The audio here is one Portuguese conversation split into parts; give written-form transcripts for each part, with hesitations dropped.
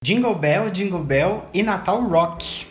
Jingle Bell e Natal Rock.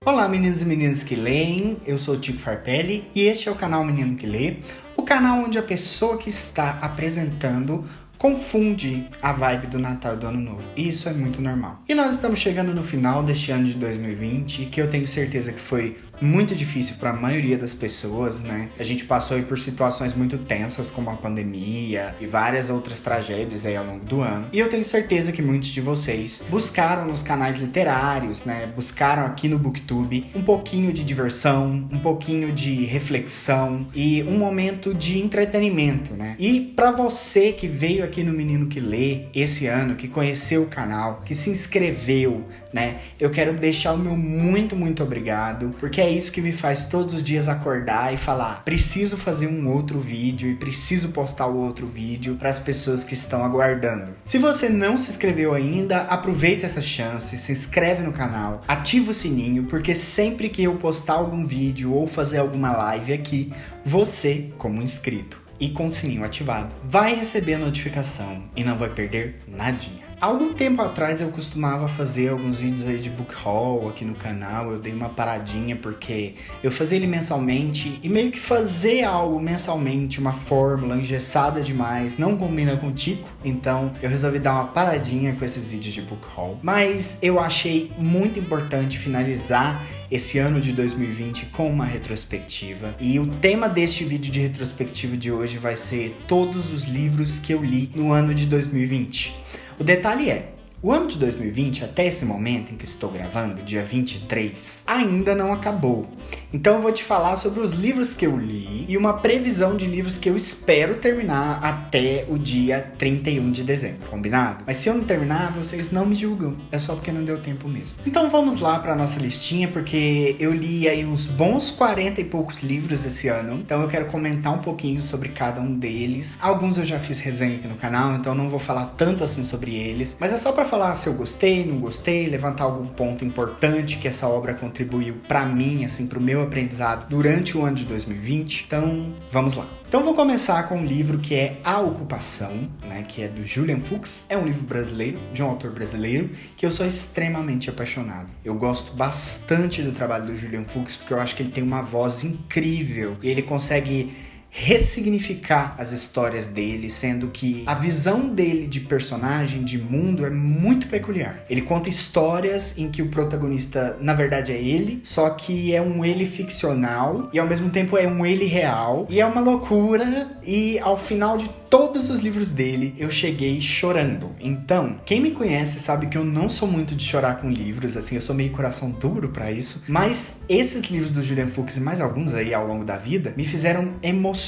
Olá meninos e meninas que leem, eu sou o Tico Farpelli e este é o canal Menino que Lê, o canal onde a pessoa que está apresentando confunde a vibe do Natal e do Ano Novo. Isso é muito normal. E nós estamos chegando no final deste ano de 2020, que eu tenho certeza que foi muito difícil para a maioria das pessoas, né? A gente passou aí por situações muito tensas, como a pandemia e várias outras tragédias aí ao longo do ano. E eu tenho certeza que muitos de vocês buscaram nos canais literários, né? Buscaram aqui no BookTube um pouquinho de diversão, um pouquinho de reflexão e um momento de entretenimento, né? E para você que veio aqui no Menino que Lê esse ano, que conheceu o canal, que se inscreveu, né? Eu quero deixar o meu muito obrigado, porque é isso que me faz todos os dias acordar e falar: preciso fazer um outro vídeo e preciso postar o outro vídeo para as pessoas que estão aguardando. Se você não se inscreveu ainda, aproveita essa chance, se inscreve no canal, ativa o sininho, porque sempre que eu postar algum vídeo ou fazer alguma live aqui, você, como inscrito e com o sininho ativado, vai receber a notificação e não vai perder nadinha. Há algum tempo atrás eu costumava fazer alguns vídeos aí de book haul aqui no canal. Eu dei uma paradinha porque eu fazia ele mensalmente e meio que fazer algo mensalmente, uma fórmula engessada demais, não combina com o Tico. Então eu resolvi dar uma paradinha com esses vídeos de book haul. Mas eu achei muito importante finalizar esse ano de 2020 com uma retrospectiva. E o tema deste vídeo de retrospectiva de hoje vai ser todos os livros que eu li no ano de 2020. O detalhe é, o ano de 2020, até esse momento em que estou gravando, dia 23, ainda não acabou. Então eu vou te falar sobre os livros que eu li e uma previsão de livros que eu espero terminar até o dia 31 de dezembro, combinado? Mas se eu não terminar, vocês não me julgam, é só porque não deu tempo mesmo. Então vamos lá para nossa listinha, porque eu li aí uns bons 40 e poucos livros esse ano, então eu quero comentar um pouquinho sobre cada um deles. Alguns eu já fiz resenha aqui no canal, então não vou falar tanto assim sobre eles, mas é só para falar se eu gostei, não gostei, levantar algum ponto importante que essa obra contribuiu para mim, assim, pro meu aprendizado durante o ano de 2020. Então, vamos lá. Então vou começar com um livro que é A Ocupação, né, que é do Julian Fuchs. É um livro brasileiro, de um autor brasileiro, que eu sou extremamente apaixonado. Eu gosto bastante do trabalho do Julian Fuchs, porque eu acho que ele tem uma voz incrível e ele consegue ressignificar as histórias dele, sendo que a visão dele de personagem, de mundo, é muito peculiar. Ele conta histórias em que o protagonista, na verdade, é ele, só que é um ele ficcional e ao mesmo tempo é um ele real, e é uma loucura, e ao final de todos os livros dele, eu cheguei chorando. Então, quem me conhece sabe que eu não sou muito de chorar com livros, assim, eu sou meio coração duro pra isso, mas esses livros do Julian Fuchs e mais alguns aí ao longo da vida, me fizeram emocionar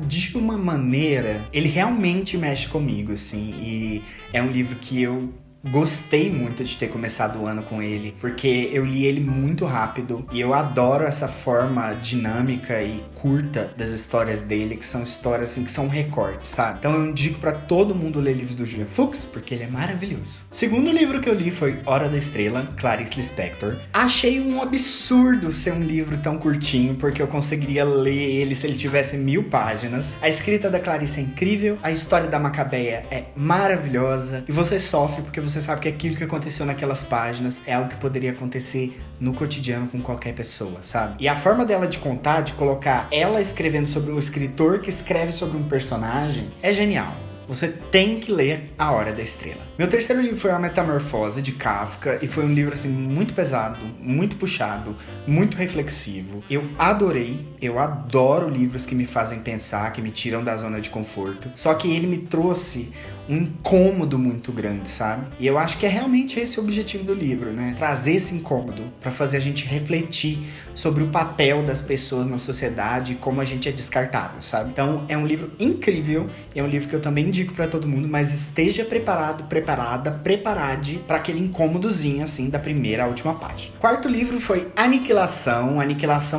de uma maneira. Ele realmente mexe comigo, assim, e é um livro que eu gostei muito de ter começado o ano com ele, porque eu li ele muito rápido e eu adoro essa forma dinâmica e curta das histórias dele, que são histórias assim, que são recortes, sabe? Então eu indico pra todo mundo ler livros do Julian Fuchs, porque ele é maravilhoso. Segundo livro que eu li foi Hora da Estrela, Clarice Lispector. Achei um absurdo ser um livro tão curtinho, porque eu conseguiria ler ele se ele tivesse 1000 páginas. A escrita da Clarice é incrível, a história da Macabeia é maravilhosa, e você sofre porque você sabe que aquilo que aconteceu naquelas páginas é algo que poderia acontecer no cotidiano com qualquer pessoa, sabe? E a forma dela de contar, de colocar ela escrevendo sobre um escritor que escreve sobre um personagem, é genial. Você tem que ler A Hora da Estrela. Meu terceiro livro foi A Metamorfose, de Kafka, e foi um livro assim muito pesado, muito puxado, muito reflexivo. Eu adorei, eu adoro livros que me fazem pensar, que me tiram da zona de conforto. Só que ele me trouxe um incômodo muito grande, sabe? E eu acho que é realmente esse o objetivo do livro, né? Trazer esse incômodo para fazer a gente refletir sobre o papel das pessoas na sociedade e como a gente é descartável, sabe? Então é um livro incrível, é um livro que eu também indico para todo mundo, mas esteja preparado, preparade para aquele incômodozinho assim da primeira à última página. Quarto livro foi Aniquilação,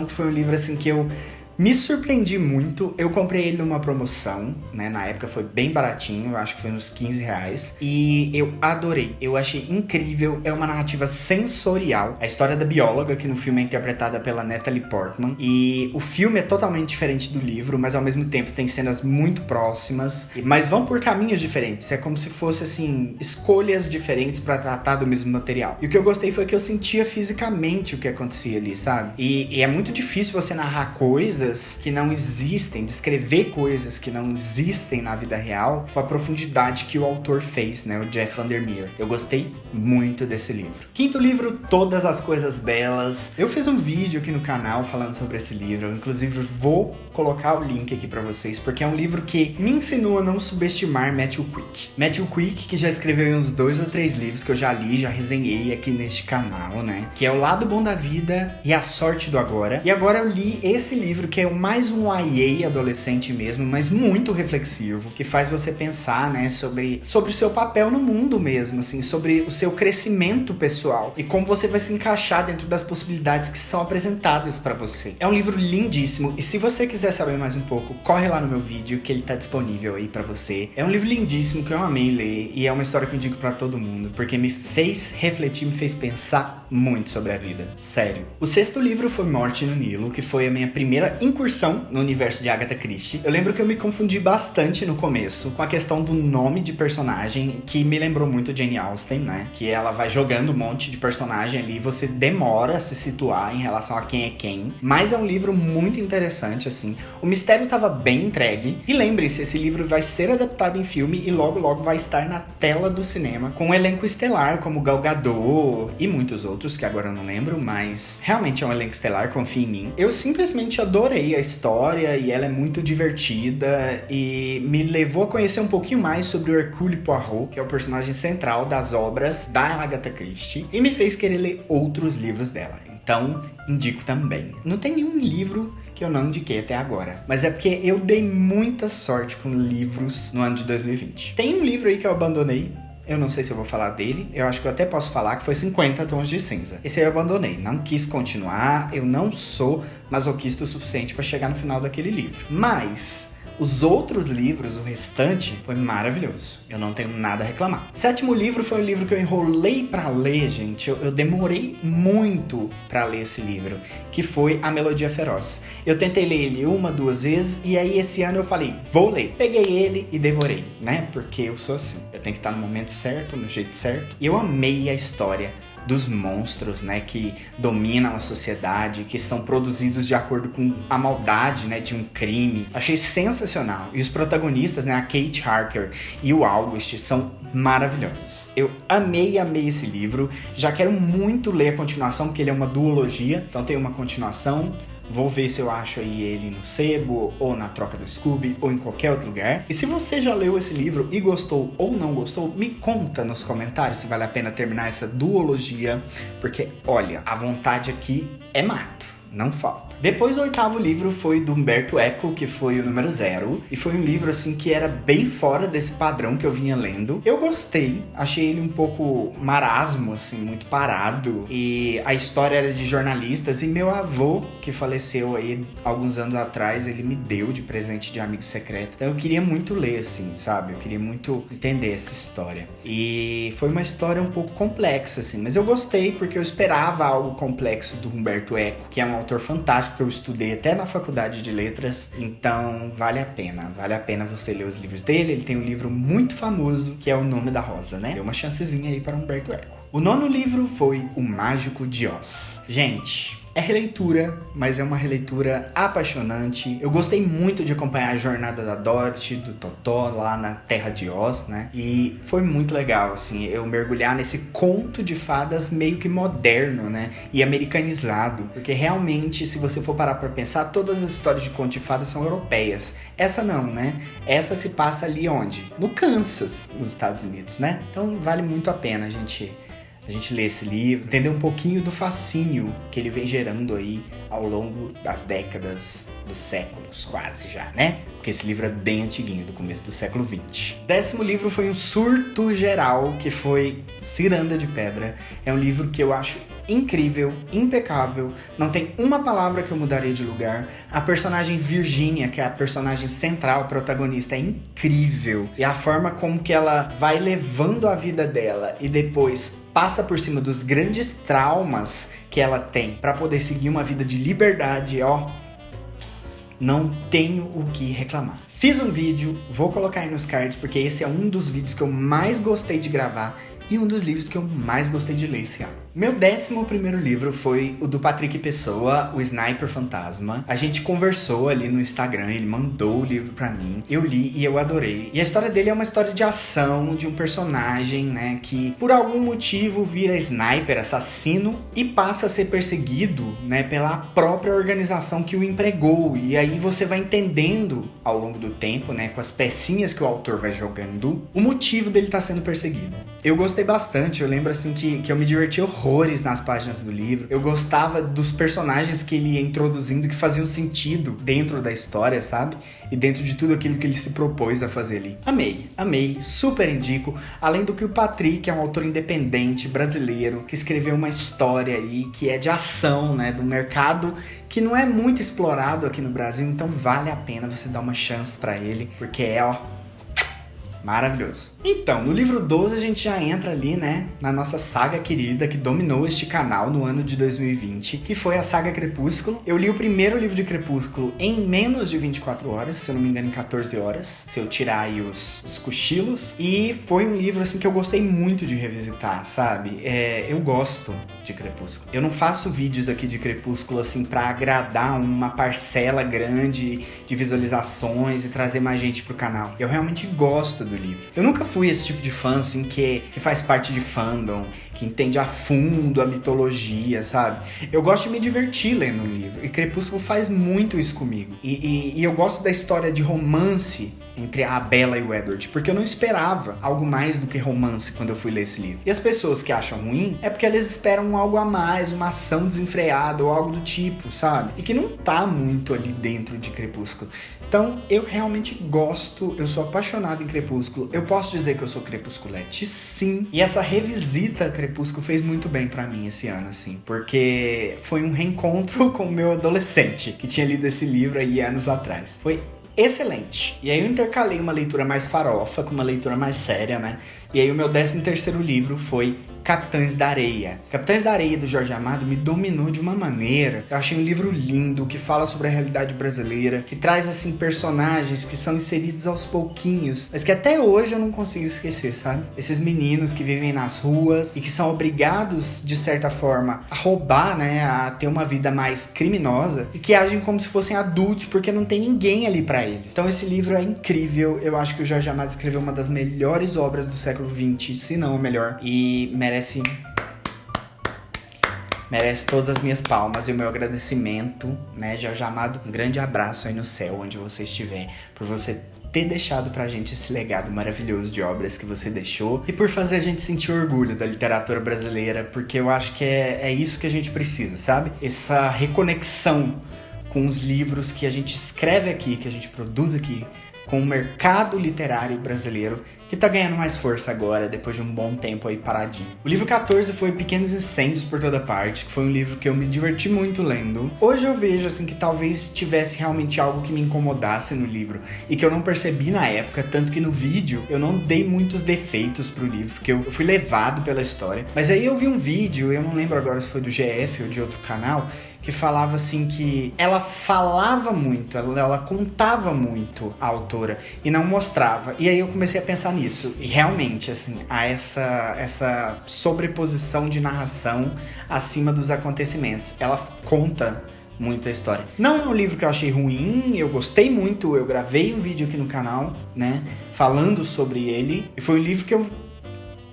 que foi um livro assim que eu Me surpreendi muito, eu comprei ele numa promoção, né? Na época foi bem baratinho, eu acho que foi uns 15 reais. E eu adorei, eu achei incrível, é uma narrativa sensorial. A história da bióloga, que no filme é interpretada pela Natalie Portman. E o filme é totalmente diferente do livro, mas ao mesmo tempo tem cenas muito próximas. Mas vão por caminhos diferentes, é como se fosse assim, escolhas diferentes pra tratar do mesmo material. E o que eu gostei foi que eu sentia fisicamente o que acontecia ali, sabe? E é muito difícil você narrar coisas que não existem, descrever coisas que não existem na vida real com a profundidade que o autor fez, né, o Jeff Vandermeer. Eu gostei muito desse livro. Quinto livro, Todas as Coisas Belas. Eu fiz um vídeo aqui no canal falando sobre esse livro, eu, inclusive vou colocar o link aqui pra vocês, porque é um livro que me ensinou a não subestimar Matthew Quick. Matthew Quick, que já escreveu uns 2 ou 3 livros que eu já li, já resenhei aqui neste canal, né, que é O Lado Bom da Vida e A Sorte do Agora. E agora eu li esse livro que é mais um YA adolescente mesmo, mas muito reflexivo, que faz você pensar, né, sobre o seu papel no mundo mesmo, assim, sobre o seu crescimento pessoal e como você vai se encaixar dentro das possibilidades que são apresentadas pra você. É um livro lindíssimo e se você quiser saber mais um pouco, corre lá no meu vídeo que ele tá disponível aí pra você. É um livro lindíssimo que eu amei ler e é uma história que eu indico pra todo mundo, porque me fez refletir, me fez pensar muito sobre a vida. Sério. O sexto livro foi Morte no Nilo, que foi a minha primeira incursão no universo de Agatha Christie. Eu lembro que eu me confundi bastante no começo com a questão do nome de personagem, que me lembrou muito Jane Austen, né? Que ela vai jogando um monte de personagem ali e você demora a se situar em relação a quem é quem. Mas é um livro muito interessante, assim. O mistério estava bem entregue. E lembre-se, esse livro vai ser adaptado em filme e logo logo vai estar na tela do cinema, com um elenco estelar como Gal Gadot e muitos outros, que agora eu não lembro, mas realmente é um elenco estelar, confia em mim. Eu simplesmente adorei a história e ela é muito divertida e me levou a conhecer um pouquinho mais sobre o Hercule Poirot, que é o personagem central das obras da Agatha Christie, e me fez querer ler outros livros dela. Então, indico também. Não tem nenhum livro que eu não indiquei até agora, mas é porque eu dei muita sorte com livros no ano de 2020. Tem um livro aí que eu abandonei, eu não sei se eu vou falar dele, eu acho que eu até posso falar, que foi 50 Tons de Cinza. Esse aí eu abandonei, não quis continuar, eu não sou masoquista o suficiente para chegar no final daquele livro. Mas os outros livros, o restante, foi maravilhoso. Eu não tenho nada a reclamar. Sétimo livro foi um livro que eu enrolei pra ler, gente. Eu demorei muito pra ler esse livro, que foi A Melodia Feroz. Eu tentei ler ele 1, 2 vezes, e aí esse ano eu falei, vou ler. Peguei ele e devorei, né? Porque eu sou assim. Eu tenho que estar no momento certo, no jeito certo. E eu amei a história dos monstros, né, que dominam a sociedade, que são produzidos de acordo com a maldade, né, de um crime. Achei sensacional. E os protagonistas, né, a Kate Harker e o August, são maravilhosos. Eu amei esse livro. Já quero muito ler a continuação, porque ele é uma duologia, então tem uma continuação. Vou ver se eu acho aí ele no sebo, ou na troca do Scooby, ou em qualquer outro lugar. E se você já leu esse livro e gostou ou não gostou, me conta nos comentários se vale a pena terminar essa duologia, porque, olha, a vontade aqui é mato, não falta. Depois, o oitavo livro foi do Umberto Eco, que foi o número 0. E foi um livro, assim, que era bem fora desse padrão que eu vinha lendo. Eu gostei. Achei ele um pouco marasmo, assim, muito parado. E a história era de jornalistas. E meu avô, que faleceu aí alguns anos atrás, ele me deu de presente de amigo secreto. Então eu queria muito ler, assim, sabe? Eu queria muito entender essa história. E foi uma história um pouco complexa, assim. Mas eu gostei, porque eu esperava algo complexo do Umberto Eco, que é um autor fantástico, que eu estudei até na faculdade de letras, então vale a pena você ler os livros dele. Ele tem um livro muito famoso, que é O Nome da Rosa, né? Deu uma chancezinha aí para Umberto Eco. O nono livro foi O Mágico de Oz. Gente, é releitura, mas é uma releitura apaixonante. Eu gostei muito de acompanhar a jornada da Dorothy, do Totó, lá na Terra de Oz, né? E foi muito legal, assim, eu mergulhar nesse conto de fadas meio que moderno, né? E americanizado. Porque realmente, se você for parar pra pensar, todas as histórias de conto de fadas são europeias. Essa não, né? Essa se passa ali onde? No Kansas, nos Estados Unidos, né? Então vale muito a pena a gente ler esse livro, entender um pouquinho do fascínio que ele vem gerando aí ao longo das décadas, dos séculos quase já, né? Porque esse livro é bem antiguinho, do começo do século XX. Décimo livro foi um surto geral, que foi Ciranda de Pedra. É um livro que eu acho incrível, impecável, não tem uma palavra que eu mudaria de lugar. A personagem Virginia, que é a personagem central, a protagonista, é incrível. E a forma como que ela vai levando a vida dela e depois passa por cima dos grandes traumas que ela tem pra poder seguir uma vida de liberdade, ó, não tenho o que reclamar. Fiz um vídeo, vou colocar aí nos cards, porque esse é um dos vídeos que eu mais gostei de gravar e um dos livros que eu mais gostei de ler esse ano. Meu 11º livro foi o do Patrick Pessoa, O Sniper Fantasma. A gente conversou ali no Instagram, ele mandou o livro pra mim, eu li e eu adorei. E a história dele é uma história de ação, de um personagem, né, que por algum motivo vira sniper, assassino, e passa a ser perseguido, né, pela própria organização que o empregou. E aí você vai entendendo ao longo do tempo, né, com as pecinhas que o autor vai jogando, o motivo dele estar sendo perseguido. Eu gostei bastante, eu lembro assim que eu me diverti horrores nas páginas do livro. Eu gostava dos personagens que ele ia introduzindo que faziam sentido dentro da história, sabe? E dentro de tudo aquilo que ele se propôs a fazer ali. Amei, super indico. Além do que o Patrick é um autor independente, brasileiro, que escreveu uma história aí que é de ação, né? Do mercado que não é muito explorado aqui no Brasil, então vale a pena você dar uma chance pra ele, porque é, ó, maravilhoso. Então, no livro 12 a gente já entra ali, né, na nossa saga querida que dominou este canal no ano de 2020, que foi a saga Crepúsculo. Eu li o primeiro livro de Crepúsculo em menos de 24 horas, se eu não me engano em 14 horas, se eu tirar aí os cochilos, e foi um livro, assim, que eu gostei muito de revisitar, sabe? Eu gosto de Crepúsculo. Eu não faço vídeos aqui de Crepúsculo, assim, pra agradar uma parcela grande de visualizações e trazer mais gente pro canal. Eu realmente gosto do livro. Eu nunca fui esse tipo de fã, assim, que faz parte de fandom, que entende a fundo a mitologia, sabe? Eu gosto de me divertir lendo um livro, e Crepúsculo faz muito isso comigo. E eu gosto da história de romance entre a Bella e o Edward, porque eu não esperava algo mais do que romance quando eu fui ler esse livro. E as pessoas que acham ruim é porque elas esperam algo a mais, uma ação desenfreada ou algo do tipo, sabe? E que não tá muito ali dentro de Crepúsculo. Então, eu realmente gosto, eu sou apaixonado em Crepúsculo. Eu posso dizer que eu sou crepusculete, sim. E essa revisita a Crepúsculo fez muito bem pra mim esse ano, assim. Porque foi um reencontro com o meu adolescente, que tinha lido esse livro aí anos atrás. Foi excelente. E aí eu intercalei uma leitura mais farofa com uma leitura mais séria, né? E aí o meu 13º livro foi Capitães da Areia. Capitães da Areia, do Jorge Amado, me dominou de uma maneira. Eu achei um livro lindo, que fala sobre a realidade brasileira, que traz, assim, personagens que são inseridos aos pouquinhos, mas que até hoje eu não consigo esquecer, sabe? Esses meninos que vivem nas ruas e que são obrigados, de certa forma, a roubar, né? A ter uma vida mais criminosa e que agem como se fossem adultos, porque não tem ninguém ali pra eles. Então esse livro é incrível. Eu acho que o Jorge Amado escreveu uma das melhores obras do século XX, se não a melhor, e merece todas as minhas palmas e o meu agradecimento, né, Jorge Amado? Um grande abraço aí no céu, onde você estiver, por você ter deixado pra gente esse legado maravilhoso de obras que você deixou e por fazer a gente sentir orgulho da literatura brasileira, porque eu acho que é isso que a gente precisa, sabe? Essa reconexão com os livros que a gente escreve aqui, que a gente produz aqui, com o mercado literário brasileiro, que tá ganhando mais força agora, depois de um bom tempo aí paradinho. O livro 14 foi Pequenos Incêndios por Toda Parte, que foi um livro que eu me diverti muito lendo. Hoje eu vejo, assim, que talvez tivesse realmente algo que me incomodasse no livro e que eu não percebi na época, tanto que no vídeo eu não dei muitos defeitos pro livro, porque eu fui levado pela história. Mas aí eu vi um vídeo, eu não lembro agora se foi do GF ou de outro canal, que falava assim que ela falava muito, ela contava muito a autora e não mostrava. E aí eu comecei a pensar nisso. E realmente, assim, há essa sobreposição de narração acima dos acontecimentos. Ela conta muito a história. Não é um livro que eu achei ruim, eu gostei muito, eu gravei um vídeo aqui no canal, né, falando sobre ele. E foi um livro que eu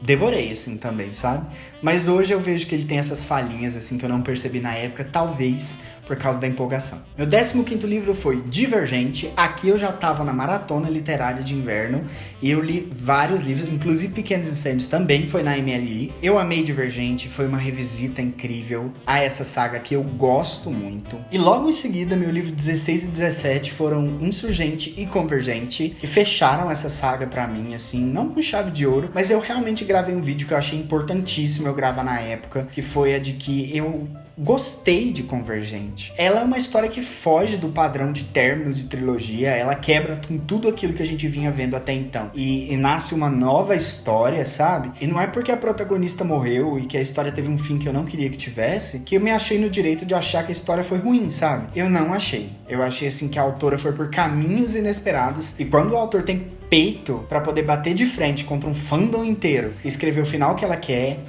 devorei, assim, também, sabe? Mas hoje eu vejo que ele tem essas falhinhas, assim, que eu não percebi na época, talvez por causa da empolgação. Meu 15º livro foi Divergente. Aqui eu já tava na maratona literária de inverno e eu li vários livros, inclusive Pequenos Incêndios também foi na MLI. Eu amei Divergente, foi uma revisita incrível a essa saga que eu gosto muito. E logo em seguida, meu livro 16 e 17 foram Insurgente e Convergente, que fecharam essa saga pra mim, assim, não com chave de ouro, mas eu realmente gravei um vídeo que eu achei importantíssimo eu gravar na época, que foi a de que eu gostei de Convergente. Ela é uma história que foge do padrão de término de trilogia, ela quebra com tudo aquilo que a gente vinha vendo até então. E nasce uma nova história, sabe? E não é porque a protagonista morreu e que a história teve um fim que eu não queria que tivesse, que eu me achei no direito de achar que a história foi ruim, sabe? Eu não achei. Eu achei, assim, que a autora foi por caminhos inesperados, e quando o autor tem peito pra poder bater de frente contra um fandom inteiro e escrever o final que ela quer,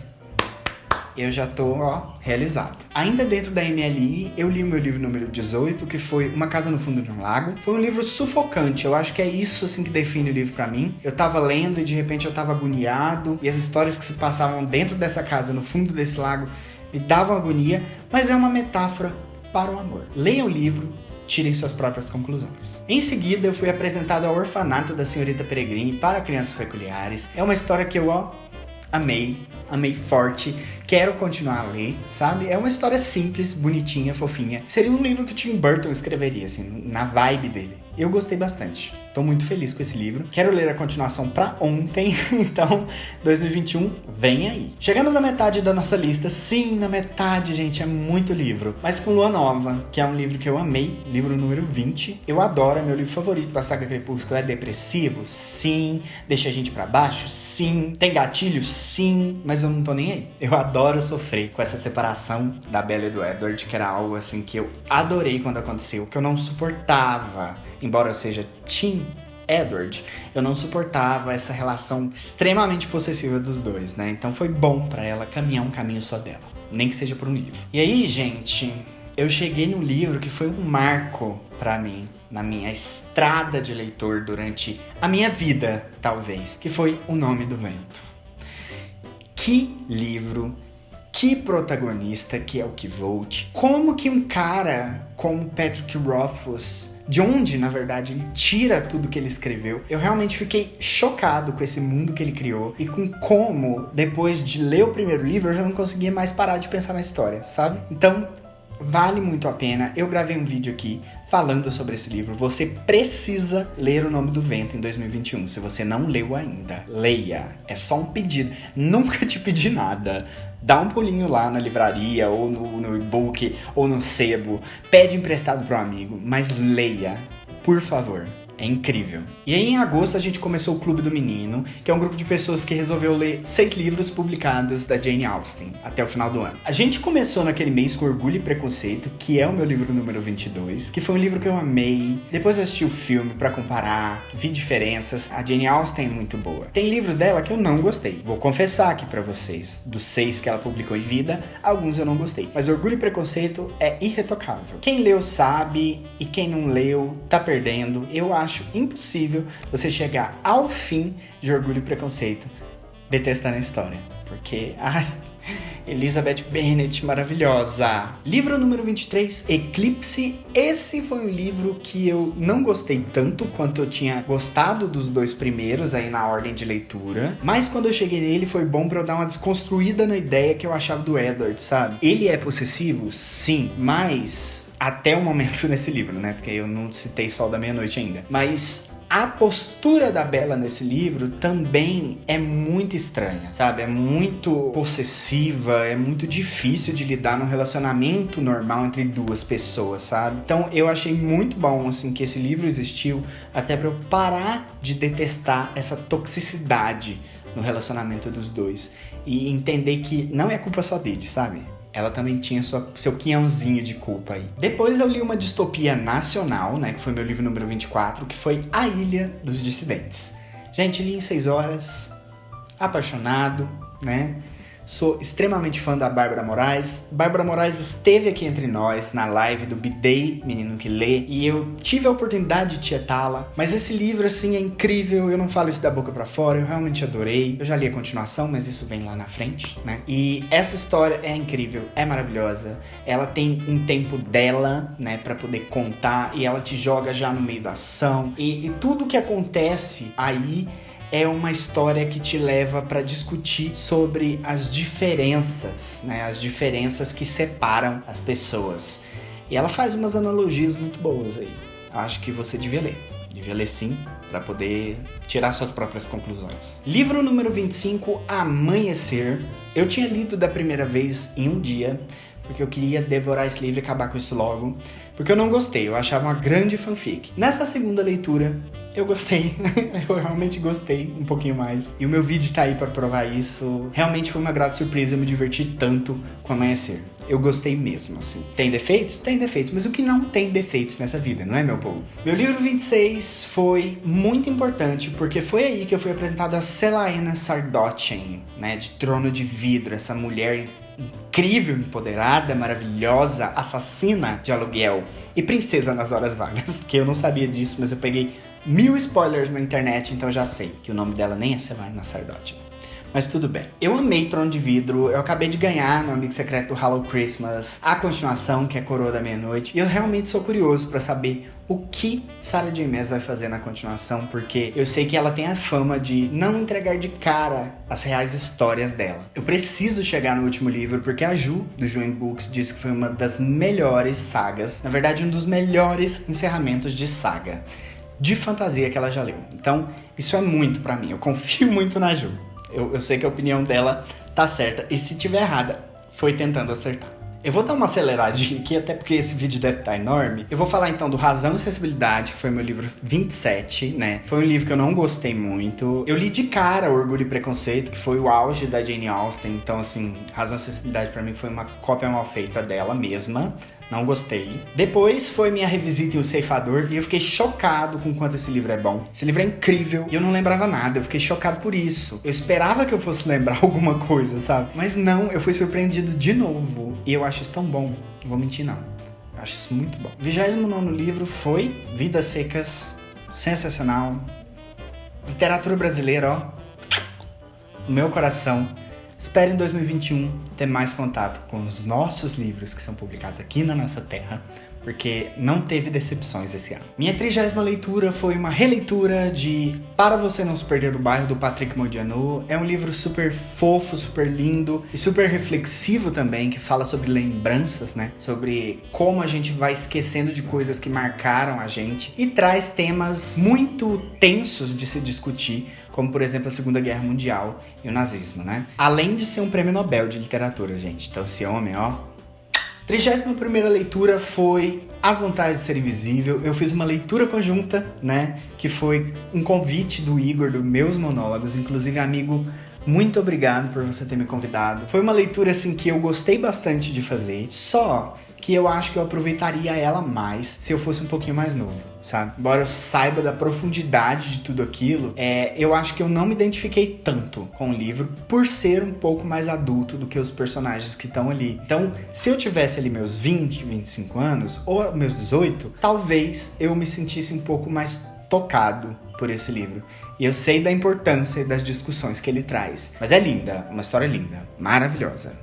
eu já tô, realizado. Ainda dentro da MLI, eu li o meu livro número 18, que foi Uma Casa no Fundo de um Lago. Foi um livro sufocante, eu acho que é isso, assim, que define o livro pra mim. Eu tava lendo e de repente eu tava agoniado, e as histórias que se passavam dentro dessa casa, no fundo desse lago, me davam agonia, mas é uma metáfora para o amor. Leia o livro, tirem suas próprias conclusões. Em seguida, eu fui apresentado ao Orfanato da Senhorita Peregrine para Crianças Peculiares. É uma história que eu, amei forte, quero continuar a ler, sabe? É uma história simples, bonitinha, fofinha. Seria um livro que Tim Burton escreveria, assim, na vibe dele. Eu gostei bastante. Tô muito feliz com esse livro. Quero ler a continuação pra ontem. Então, 2021, vem aí. Chegamos na metade da nossa lista. Sim, na metade, gente. É muito livro. Mas com Lua Nova, que é um livro que eu amei. Livro número 20. Eu adoro, é meu livro favorito da saga Crepúsculo. É depressivo? Sim. Deixa a gente pra baixo? Sim. Tem gatilho? Sim. Mas eu não tô nem aí. Eu adoro sofrer com essa separação da Bella e do Edward, que era algo, assim, que eu adorei quando aconteceu. Que eu não suportava. Embora eu seja Team Edward, eu não suportava essa relação extremamente possessiva dos dois, né? Então foi bom pra ela caminhar um caminho só dela, nem que seja por um livro. E aí, gente, eu cheguei num livro que foi um marco pra mim, na minha estrada de leitor durante a minha vida, talvez, que foi O Nome do Vento. Que livro, que protagonista que é o Kvolt. Como que um cara como Patrick Rothfuss, de onde, na verdade, ele tira tudo que ele escreveu. Eu realmente fiquei chocado com esse mundo que ele criou e com como, depois de ler o primeiro livro, eu já não conseguia mais parar de pensar na história, sabe? Então, vale muito a pena. Eu gravei um vídeo aqui falando sobre esse livro. Você precisa ler O Nome do Vento em 2021. Se você não leu ainda, leia. É só um pedido. Nunca te pedi nada. Dá um pulinho lá na livraria, ou no e-book, ou no sebo. Pede emprestado para um amigo, mas leia, por favor. É incrível. E aí, em agosto, a gente começou o Clube do Menino, que é um grupo de pessoas que resolveu ler 6 livros publicados da Jane Austen até o final do ano. A gente começou naquele mês com Orgulho e Preconceito, que é o meu livro número 22, que foi um livro que eu amei. Depois eu assisti o filme pra comparar, vi diferenças. A Jane Austen é muito boa. Tem livros dela que eu não gostei. Vou confessar aqui pra vocês. Dos 6 que ela publicou em vida, alguns eu não gostei. Mas Orgulho e Preconceito é irretocável. Quem leu sabe, e quem não leu tá perdendo. Eu acho impossível você chegar ao fim de Orgulho e Preconceito detestando a história, porque, Elizabeth Bennet, maravilhosa. Livro número 23, Eclipse. Esse foi um livro que eu não gostei tanto quanto eu tinha gostado dos 2 primeiros aí na ordem de leitura, mas quando eu cheguei nele foi bom pra eu dar uma desconstruída na ideia que eu achava do Edward, sabe? Ele é possessivo? Sim, mas até o momento nesse livro, né? Porque eu não citei Sol da Meia-Noite ainda. Mas a postura da Bella nesse livro também é muito estranha, sabe? É muito possessiva, é muito difícil de lidar num relacionamento normal entre 2 pessoas, sabe? Então eu achei muito bom, assim, que esse livro existiu até pra eu parar de detestar essa toxicidade no relacionamento dos 2 e entender que não é culpa só dele, sabe? Ela também tinha seu quinhãozinho de culpa aí. Depois eu li uma distopia nacional, né? Que foi meu livro número 24, que foi A Ilha dos Dissidentes. Gente, li em 6 horas, apaixonado, né? sou extremamente fã da Bárbara Moraes. Bárbara Moraes esteve aqui entre nós na live do B-Day, Menino que Lê, e eu tive a oportunidade de tietá-la. Mas esse livro, assim, é incrível, eu não falo isso da boca pra fora, eu realmente adorei. Eu já li a continuação, mas isso vem lá na frente, né? E essa história é incrível, é maravilhosa. Ela tem um tempo dela, né, pra poder contar, e ela te joga já no meio da ação. E tudo que acontece aí é uma história que te leva para discutir sobre as diferenças, né? As diferenças que separam as pessoas. E ela faz umas analogias muito boas aí. Acho que você devia ler. Devia ler sim, para poder tirar suas próprias conclusões. Livro número 25, Amanhecer. Eu tinha lido da primeira vez em um dia, porque eu queria devorar esse livro e acabar com isso logo. Porque eu não gostei, eu achava uma grande fanfic. Nessa segunda leitura, eu gostei. Eu realmente gostei um pouquinho mais. E o meu vídeo tá aí pra provar isso. Realmente foi uma grata surpresa, eu me diverti tanto com Amanhecer. Eu gostei mesmo, assim. Tem defeitos? Tem defeitos. Mas o que não tem defeitos nessa vida, não é, meu povo? Meu livro 26 foi muito importante, porque foi aí que eu fui apresentado a Celaena Sardochen, né? De Trono de Vidro, essa mulher incrível, empoderada, maravilhosa, assassina de aluguel e princesa nas horas vagas. Que eu não sabia disso, mas eu peguei 1000 spoilers na internet, então eu já sei que o nome dela nem é Celaena Sardochen. Mas tudo bem. Eu amei Trono de Vidro, eu acabei de ganhar no Amigo Secreto do Hello Christmas a continuação, que é Coroa da Meia-Noite, e eu realmente sou curioso pra saber o que Sarah J. Maas vai fazer na continuação, porque eu sei que ela tem a fama de não entregar de cara as reais histórias dela. Eu preciso chegar no último livro, porque a Ju, do Juin Books, disse que foi uma das melhores sagas, na verdade um dos melhores encerramentos de saga de fantasia que ela já leu. Então, isso é muito pra mim, eu confio muito na Ju. Eu sei que a opinião dela tá certa. E se tiver errada, foi tentando acertar. Eu vou dar uma aceleradinha aqui, até porque esse vídeo deve estar enorme. Eu vou falar então do Razão e Sensibilidade, que foi meu livro 27, né? Foi um livro que eu não gostei muito. Eu li de cara Orgulho e Preconceito, que foi o auge da Jane Austen. Então, assim, Razão e Sensibilidade pra mim foi uma cópia mal feita dela mesma. Não gostei. Depois foi minha revisita em O Ceifador e eu fiquei chocado com quanto esse livro é bom. Esse livro é incrível e eu não lembrava nada, eu fiquei chocado por isso. Eu esperava que eu fosse lembrar alguma coisa, sabe? Mas não, eu fui surpreendido de novo. E eu acho isso tão bom, não vou mentir não. Eu acho isso muito bom. 29º livro foi Vidas Secas, sensacional. Literatura brasileira, ó, no meu coração. Espero em 2021 ter mais contato com os nossos livros que são publicados aqui na nossa terra, porque não teve decepções esse ano. Minha 30ª leitura foi uma releitura de Para Você Não Se Perder do Bairro, do Patrick Modiano. É um livro super fofo, super lindo e super reflexivo também, que fala sobre lembranças, né? Sobre como a gente vai esquecendo de coisas que marcaram a gente e traz temas muito tensos de se discutir, como, por exemplo, a Segunda Guerra Mundial e o nazismo, né? Além de ser um prêmio Nobel de literatura, gente. Então, esse homem, ó... 31ª leitura foi As Vantagens de Ser Invisível. Eu fiz uma leitura conjunta, né? Que foi um convite do Igor, dos meus monólogos. Inclusive, amigo, muito obrigado por você ter me convidado. Foi uma leitura, assim, que eu gostei bastante de fazer. Só que eu acho que eu aproveitaria ela mais se eu fosse um pouquinho mais novo, sabe? Embora eu saiba da profundidade de tudo aquilo, eu acho que eu não me identifiquei tanto com o livro por ser um pouco mais adulto do que os personagens que estão ali. Então, se eu tivesse ali meus 20, 25 anos, ou meus 18, talvez eu me sentisse um pouco mais tocado por esse livro. E eu sei da importância e das discussões que ele traz. Mas é linda, uma história linda, maravilhosa.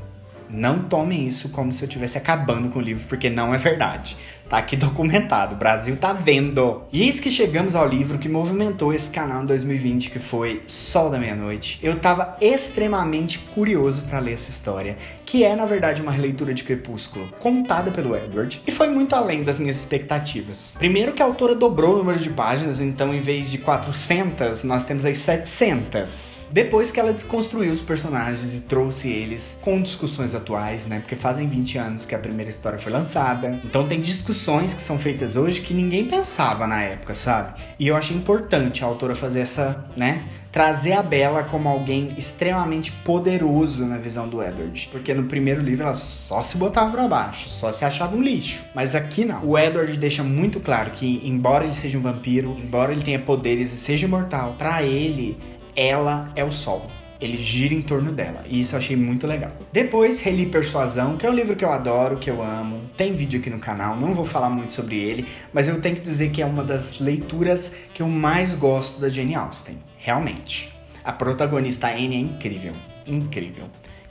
Não tomem isso como se eu estivesse acabando com o livro, porque não é verdade. Tá aqui documentado, o Brasil tá vendo. E eis que chegamos ao livro que movimentou esse canal em 2020, que foi Sol da Meia-Noite. Eu tava extremamente curioso pra ler essa história, que é, na verdade, uma releitura de Crepúsculo, contada pelo Edward, e foi muito além das minhas expectativas. Primeiro que a autora dobrou o número de páginas, então em vez de 400, nós temos aí 700. Depois que ela desconstruiu os personagens e trouxe eles com discussões atuais, né, porque fazem 20 anos que a primeira história foi lançada, então tem discussões que são feitas hoje que ninguém pensava na época, sabe? E eu achei importante a autora fazer essa, né, trazer a Bella como alguém extremamente poderoso na visão do Edward. Porque no primeiro livro ela só se botava pra baixo, só se achava um lixo. Mas aqui não. O Edward deixa muito claro que, embora ele seja um vampiro, embora ele tenha poderes e seja imortal, pra ele, ela é o sol. ele gira em torno dela, e isso eu achei muito legal. Depois, reli Persuasão, que é um livro que eu adoro, que eu amo, tem vídeo aqui no canal, não vou falar muito sobre ele, mas eu tenho que dizer que é uma das leituras que eu mais gosto da Jane Austen, realmente. A protagonista Anne é incrível, incrível.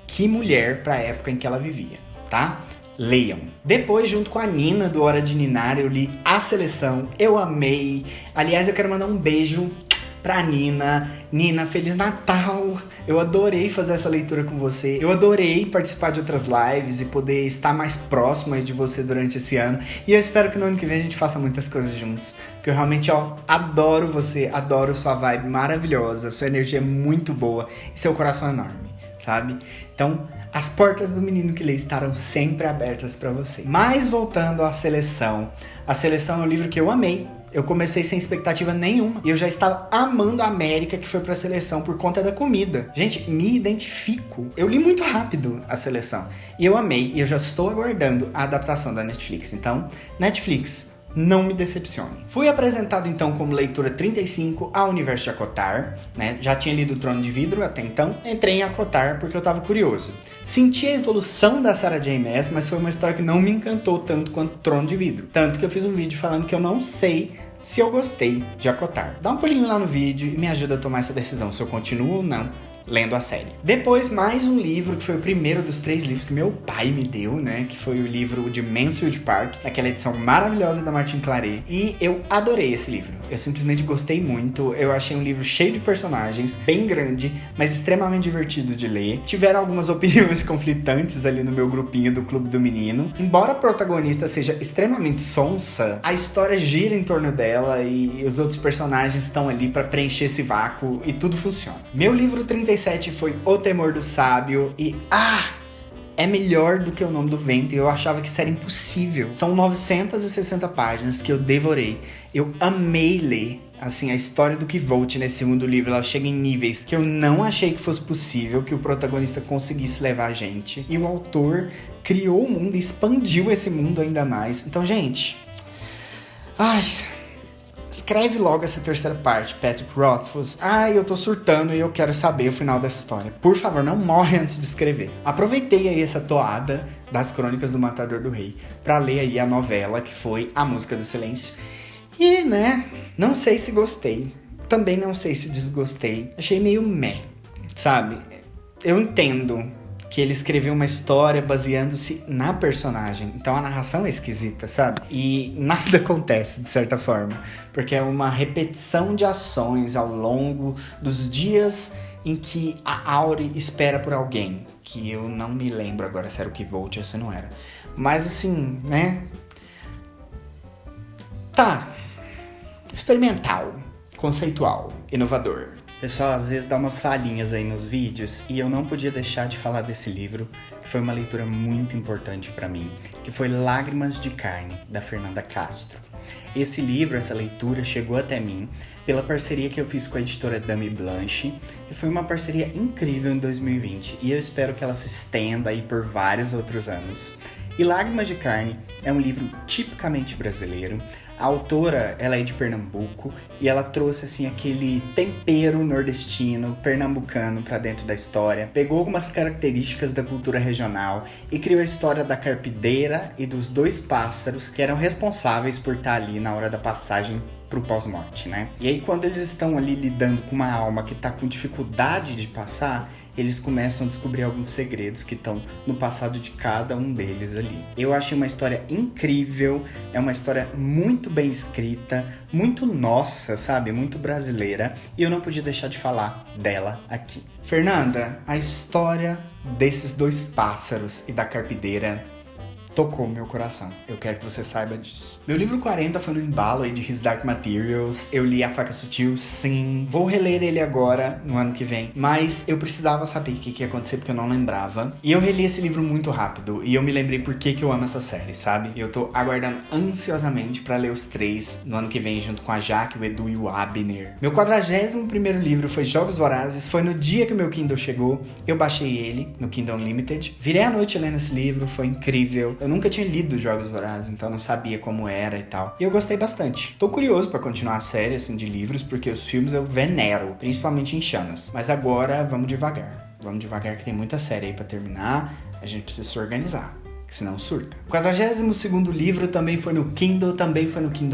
Que mulher pra época em que ela vivia, tá? Leiam. Depois, junto com a Nina, do Hora de Ninar, eu li A Seleção. Eu amei. Aliás, eu quero mandar um beijo pra Nina. Nina, Feliz Natal! Eu adorei fazer essa leitura com você. Eu adorei participar de outras lives e poder estar mais próximo aí de você durante esse ano. E eu espero que no ano que vem a gente faça muitas coisas juntos. Porque eu realmente, adoro você. Adoro sua vibe maravilhosa. Sua energia é muito boa. E seu coração é enorme, sabe? Então, as portas do Menino que Lê estarão sempre abertas para você. Mas voltando à Seleção. A Seleção é um livro que eu amei. Eu comecei sem expectativa nenhuma. E eu já estava amando a América, que foi pra Seleção por conta da comida. Gente, me identifico. Eu li muito rápido a Seleção. E eu amei. E eu já estou aguardando a adaptação da Netflix. Então, Netflix, não me decepcione. Fui apresentado então como leitura 35 ao universo de ACOTAR, né? Já tinha lido o Trono de Vidro até então, entrei em ACOTAR porque eu tava curioso. Senti a evolução da Sarah J. Maas, mas foi uma história que não me encantou tanto quanto Trono de Vidro. Tanto que eu fiz um vídeo falando que eu não sei se eu gostei de ACOTAR. Dá um pulinho lá no vídeo e me ajuda a tomar essa decisão, se eu continuo ou não lendo a série. Depois, mais um livro, que foi o primeiro dos 3 livros que meu pai me deu, né? Que foi o livro de Mansfield Park, aquela edição maravilhosa da Martin Claret. E eu adorei esse livro. Eu simplesmente gostei muito. Eu achei um livro cheio de personagens, bem grande, mas extremamente divertido de ler. Tiveram algumas opiniões conflitantes ali no meu grupinho do Clube do Menino. Embora a protagonista seja extremamente sonsa, a história gira em torno dela e os outros personagens estão ali para preencher esse vácuo e tudo funciona. Meu livro 37 foi O Temor do Sábio e é melhor do que O Nome do Vento, e eu achava que isso era impossível. São 960 páginas que eu devorei. Eu amei ler. Assim, a história do Kvolt nesse segundo livro, ela chega em níveis que eu não achei que fosse possível, que o protagonista conseguisse levar a gente. E o autor criou o mundo e expandiu esse mundo ainda mais. Então, gente... escreve logo essa terceira parte, Patrick Rothfuss. Eu tô surtando e eu quero saber o final dessa história. Por favor, não morre antes de escrever. Aproveitei aí essa toada das Crônicas do Matador do Rei pra ler aí a novela, que foi A Música do Silêncio. E, não sei se gostei. Também não sei se desgostei. Achei meio meh, sabe? Eu entendo que ele escreveu uma história baseando-se na personagem. Então a narração é esquisita, sabe? E nada acontece, de certa forma. Porque é uma repetição de ações ao longo dos dias em que a Auri espera por alguém. Que eu não me lembro agora se era o Kvolt ou se não era. Mas assim, experimental, conceitual, inovador. Pessoal, às vezes dá umas falhinhas aí nos vídeos e eu não podia deixar de falar desse livro, que foi uma leitura muito importante para mim, que foi Lágrimas de Carne, da Fernanda Castro. Esse livro, essa leitura, chegou até mim pela parceria que eu fiz com a editora Dame Blanche, que foi uma parceria incrível em 2020 e eu espero que ela se estenda aí por vários outros anos. E Lágrimas de Carne é um livro tipicamente brasileiro. A autora, ela é de Pernambuco e ela trouxe assim aquele tempero nordestino, pernambucano para dentro da história. Pegou algumas características da cultura regional e criou a história da carpideira e dos 2 pássaros que eram responsáveis por estar ali na hora da passagem pro pós-morte, né? E aí quando eles estão ali lidando com uma alma que tá com dificuldade de passar, eles começam a descobrir alguns segredos que estão no passado de cada um deles ali. Eu achei uma história incrível, é uma história muito bem escrita, muito nossa, sabe? Muito brasileira, e eu não podia deixar de falar dela aqui. Fernanda, a história desses 2 pássaros e da carpideira tocou meu coração. Eu quero que você saiba disso. Meu livro 40 foi no embalo aí de His Dark Materials. Eu li A Faca Sutil, sim. Vou reler ele agora, no ano que vem. Mas eu precisava saber o que ia acontecer, porque eu não lembrava. E eu reli esse livro muito rápido. E eu me lembrei por que eu amo essa série, sabe? Eu tô aguardando ansiosamente pra ler os 3 no ano que vem, junto com a Jaque, o Edu e o Abner. Meu 41º livro foi Jogos Vorazes. Foi no dia que o meu Kindle chegou. Eu baixei ele no Kindle Unlimited. Virei a noite lendo esse livro. Foi incrível. Eu Eu nunca tinha lido Jogos Vorazes, então não sabia como era e tal. E eu gostei bastante. Tô curioso pra continuar a série, assim, de livros, porque os filmes eu venero, principalmente em Chamas. Mas agora, vamos devagar. Vamos devagar que tem muita série aí pra terminar. A gente precisa se organizar, senão surta. O 42º livro também foi no Kindle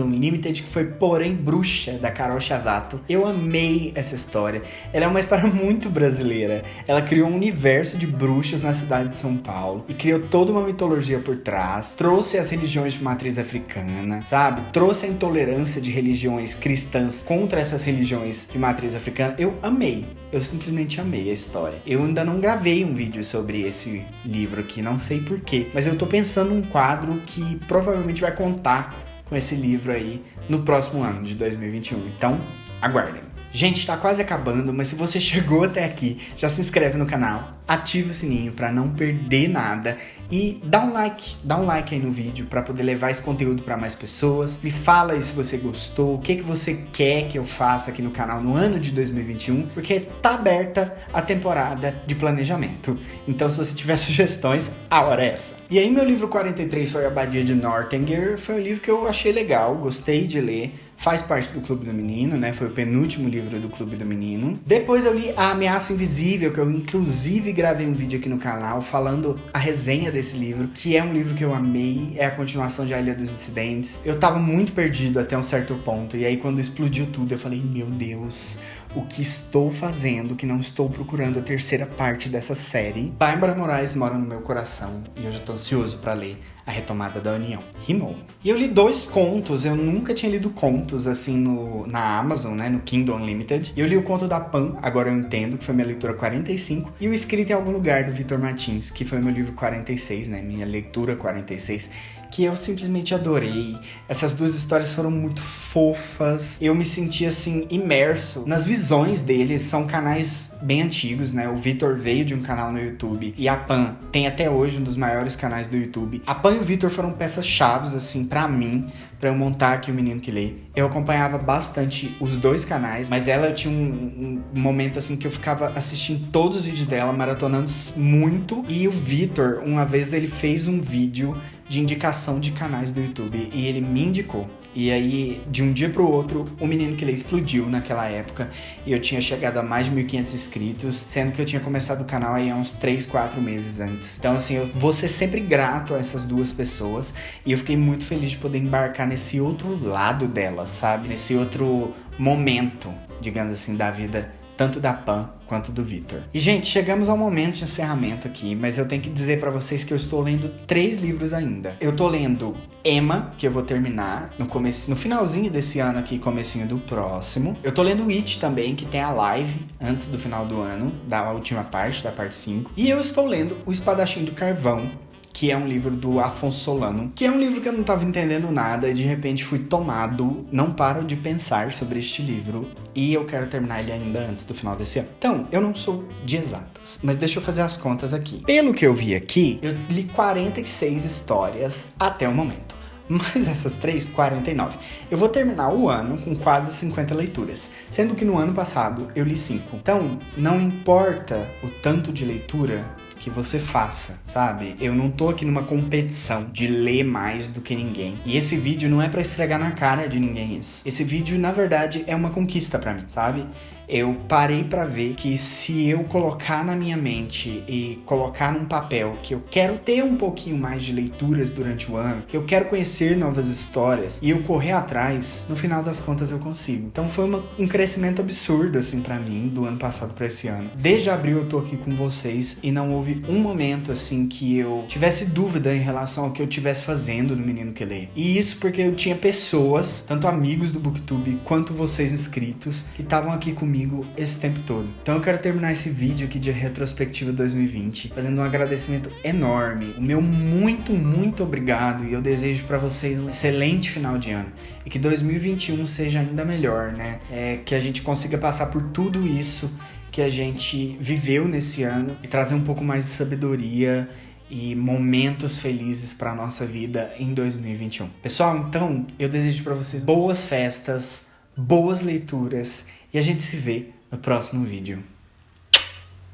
Unlimited, que foi Porém Bruxa, da Carol Chavato. Eu amei essa história. Ela é uma história muito brasileira. Ela criou um universo de bruxas na cidade de São Paulo e criou toda uma mitologia por trás. Trouxe as religiões de matriz africana, sabe? Trouxe a intolerância de religiões cristãs contra essas religiões de matriz africana. Eu amei. Eu simplesmente amei a história. Eu ainda não gravei um vídeo sobre esse livro aqui, não sei porquê, mas eu tô pensando num quadro que provavelmente vai contar com esse livro aí no próximo ano de 2021. Então, aguardem. Gente, tá quase acabando, mas se você chegou até aqui, já se inscreve no canal, ativa o sininho pra não perder nada e dá um like aí no vídeo pra poder levar esse conteúdo pra mais pessoas. Me fala aí se você gostou, o que você quer que eu faça aqui no canal no ano de 2021, porque tá aberta a temporada de planejamento. Então, se você tiver sugestões, a hora é essa. E aí, meu livro 43 foi A Abadia de Northanger. Foi um livro que eu achei legal, gostei de ler. Faz parte do Clube do Menino, né? Foi o penúltimo livro do Clube do Menino. Depois eu li A Ameaça Invisível, que eu inclusive gravei um vídeo aqui no canal falando a resenha desse livro, que é um livro que eu amei, é a continuação de A Ilha dos Incidentes. Eu tava muito perdido até um certo ponto, e aí quando explodiu tudo eu falei, meu Deus, o que estou fazendo, que não estou procurando a terceira parte dessa série. Bárbara Moraes mora no meu coração, e eu já tô ansioso pra ler A Retomada da União. Rimou. E eu li 2 contos, eu nunca tinha lido contos assim na Amazon, né, no Kindle Unlimited. E eu li o conto da Pan, Agora Eu Entendo, que foi minha leitura 45, e o Escrito em Algum Lugar, do Vitor Martins, que foi meu livro 46, né, minha leitura 46, que eu simplesmente adorei. Essas 2 histórias foram muito fofas. Eu me senti, assim, imerso nas visões deles. São canais bem antigos, né? O Vitor veio de um canal no YouTube e a Pan tem até hoje um dos maiores canais do YouTube. A Pan e o Vitor foram peças-chave, assim, pra mim, pra eu montar aqui o Menino que Lê. Eu acompanhava bastante os 2 canais, mas ela tinha um momento, assim, que eu ficava assistindo todos os vídeos dela, maratonando muito. E o Vitor, uma vez, ele fez um vídeo de indicação de canais do YouTube e ele me indicou. E aí, de um dia pro outro, o Menino que Lê explodiu naquela época e eu tinha chegado a mais de 1.500 inscritos, sendo que eu tinha começado o canal aí há uns 3, 4 meses antes. Então, assim, eu vou ser sempre grato a essas 2 pessoas e eu fiquei muito feliz de poder embarcar nesse outro lado delas, sabe? Nesse outro momento, digamos assim, da vida, tanto da Pan quanto do Vitor. E, gente, chegamos ao momento de encerramento aqui, mas eu tenho que dizer pra vocês que eu estou lendo 3 livros ainda. Eu tô lendo Emma, que eu vou terminar no finalzinho desse ano aqui, comecinho do próximo. Eu tô lendo It também, que tem a live antes do final do ano, da última parte, da parte 5. E eu estou lendo O Espadachim do Carvão, que é um livro do Afonso Solano, que é um livro que eu não estava entendendo nada e de repente fui tomado, não paro de pensar sobre este livro e eu quero terminar ele ainda antes do final desse ano. Então, eu não sou de exatas, mas deixa eu fazer as contas aqui. Pelo que eu vi aqui, eu li 46 histórias até o momento. Mais essas 3, 49. Eu vou terminar o ano com quase 50 leituras, sendo que no ano passado eu li 5. Então, não importa o tanto de leitura que você faça, sabe? Eu não tô aqui numa competição de ler mais do que ninguém. E esse vídeo não é pra esfregar na cara de ninguém isso. Esse vídeo, na verdade, é uma conquista pra mim, sabe? Eu parei pra ver que se eu colocar na minha mente e colocar num papel que eu quero ter um pouquinho mais de leituras durante o ano, que eu quero conhecer novas histórias e eu correr atrás, no final das contas eu consigo. Então foi um crescimento absurdo, assim, pra mim, do ano passado pra esse ano. Desde abril eu tô aqui com vocês e não houve um momento, assim, que eu tivesse dúvida em relação ao que eu estivesse fazendo no Menino que Lê. E isso porque eu tinha pessoas, tanto amigos do BookTube quanto vocês inscritos, que estavam aqui comigo esse tempo todo. Então eu quero terminar esse vídeo aqui de retrospectiva 2020 fazendo um agradecimento enorme, o meu muito obrigado, e eu desejo pra vocês um excelente final de ano e que 2021 seja ainda melhor, né? Que a gente consiga passar por tudo isso que a gente viveu nesse ano e trazer um pouco mais de sabedoria e momentos felizes para nossa vida em 2021. Pessoal, então eu desejo para vocês boas festas, boas leituras e a gente se vê no próximo vídeo.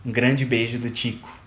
Um grande beijo do Tico.